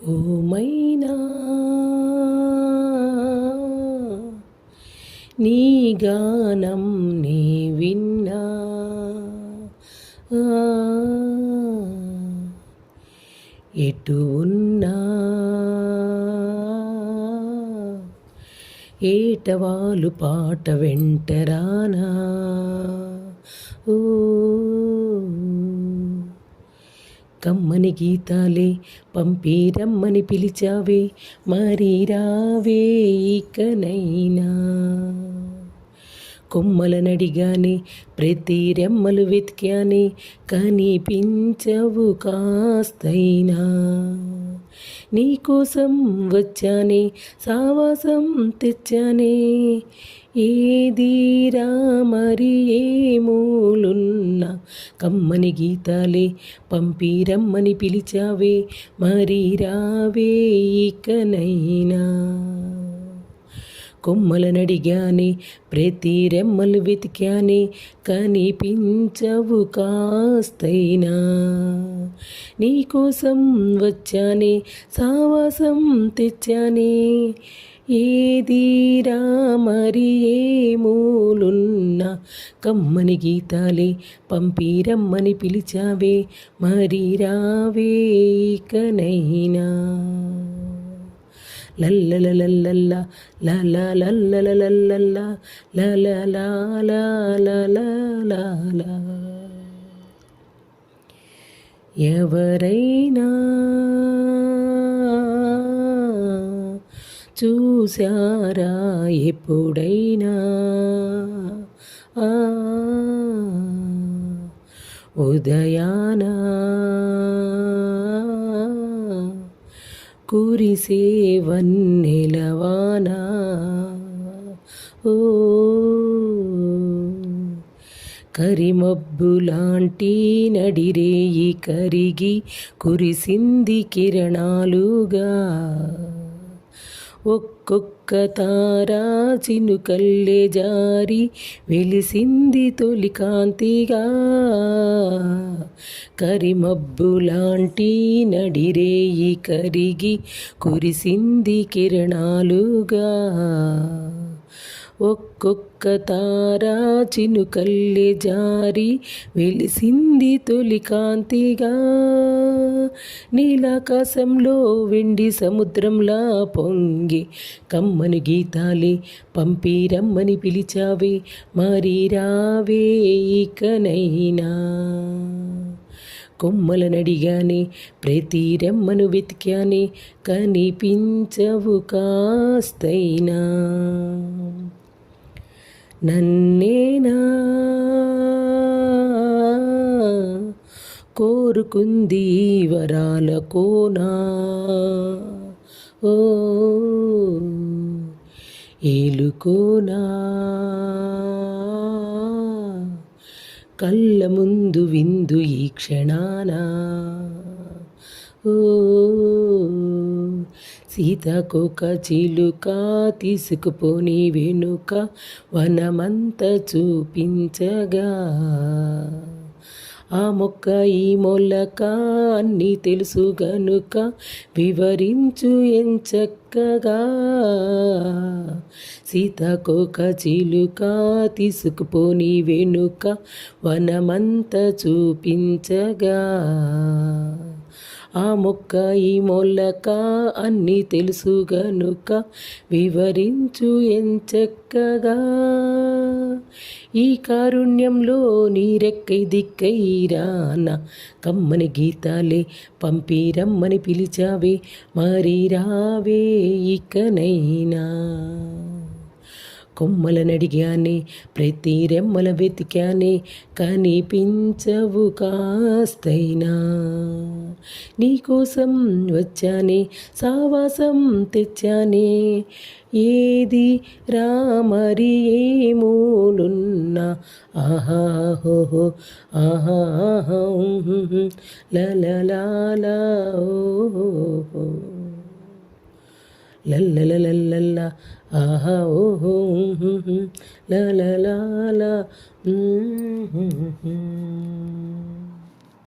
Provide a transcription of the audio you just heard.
ఓ మైనా నీ గానం నీ విన్నా ఎటు ఉన్నా ఏటవాలు పాట వెంటరానా ఓ కమ్మని గీతాలే పంపి రమ్మని పిలిచావే మరి రావే ఇకనైనా కొమ్మలనడిగానే ప్రతి రెమ్మలు వెతికానే కనిపించవు కాస్తైనా నీకోసం వచ్చానే సావాసం తెచ్చానే ఏదీరా మరి ఏ మూలున్నా కమ్మని గీతాలే పంపి రమ్మని పిలిచావే మరి రావే ఇకనైనా కొమ్మలనడిగానే ప్రతి రెమ్మలు వెతికానే కనిపించవు కాస్తైనా నీకోసం వచ్చానే సావాసం తెచ్చానే ఏదీరా మరి ఏ మూలున్నా కమ్మని గీతాలే పంపి రమ్మని పిలిచావే మరి రావే ఇకనైనా లల్లలలల్లల్లా లలలల్లలల్లల్లా లలలాలలలలా ఎవరైనా చూశారా ఎప్పుడైనా ఉదయాన కురిసే వన్నెలవానా ఓ కరిమబ్బులాంటి నడిరేయి కరిగి కురిసింది కిరణాలుగా ఒక్కొక్క తారా చినుకల్లే జారి వెలిసింది తొలి కాంతిగా కరిమబ్బులాంటి నడిరేయి కరిగి కురిసింది కిరణాలుగా ఒక్కొక్క తారా చినుకల్లే జారి వెలిసింది తొలి కాంతిగా నీలాకాశంలో వెండి సముద్రంలా పొంగి కమ్మని గీతాలే పంపి రమ్మని పిలిచావే మరి రావే ఇకనైనా కొమ్మలనడిగానే ప్రతి రెమ్మను వెతికానే కనిపించవు కాస్తైనా నన్నేనా కోరుకుంది వరాల కోనా ఓ ఏలుకోనా కళ్ళ ముందు విందు ఈ క్షణాన ఓ సీతాకోక చిలుక తీసుకుపోని వెనుక వనమంత చూపించగా ఆ మొక్క ఈ మొలక అన్నీ తెలుసు గనుక వివరించు ఎంచక్కగా సీతాకోక చిలుక తీసుకుపోని వెనుక వనమంత చూపించగా ఆ మొక్క ఈ మొలక అన్నీ తెలుసు గనుక వివరించు ఎంచక్కగా ఈ కారుణ్యంలో నీరెక్కై దిక్కై రానా కమ్మని గీతాలే పంపి రమ్మని పిలిచావే మరి రావే ఇకనైనా కొమ్మలనడిగానే ప్రతి రెమ్మల వెతికానే కనిపించవు కాస్తైనా నీకోసం వచ్చానే సావాసం తెచ్చానే ఏది రామరి ఏ మూలున్నా ఆహాహోహో ఆహా లలలాలా ఓహో లల్లలలల్లల్లా ఆహా ఓహో లలలాలా